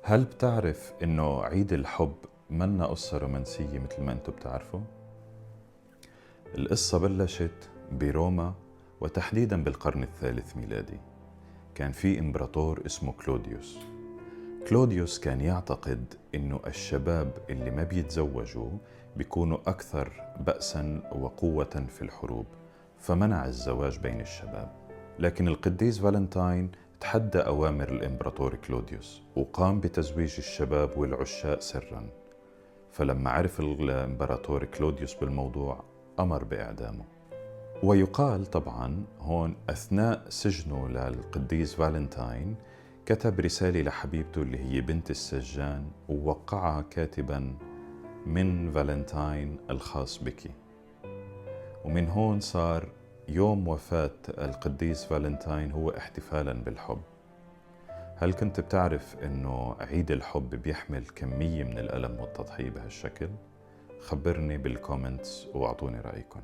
هل بتعرف إنه عيد الحب منا قصة رومانسية مثل ما أنتم بتعرفوا؟ القصة بلشت بروما وتحديداً بالقرن الثالث ميلادي. كان في إمبراطور اسمه كلوديوس. كلوديوس كان يعتقد إنه الشباب اللي ما بيتزوجوا بيكونوا أكثر بأساً وقوة في الحروب، فمنع الزواج بين الشباب. لكن القديس فالنتاين تحدى أوامر الإمبراطور كلوديوس وقام بتزويج الشباب والعشاق سراً. فلما عرف الإمبراطور كلوديوس بالموضوع أمر بإعدامه. ويقال طبعاً هون أثناء سجنه للقديس فالنتاين كتب رسالة لحبيبته اللي هي بنت السجان ووقعها كاتباً: من فالنتاين الخاص بك. ومن هون صار يوم وفاة القديس فالنتاين هو احتفالاً بالحب. هل كنت بتعرف إنه عيد الحب بيحمل كمية من الألم والتضحية بهالشكل؟ خبرني بالكومنتس واعطوني رأيكم.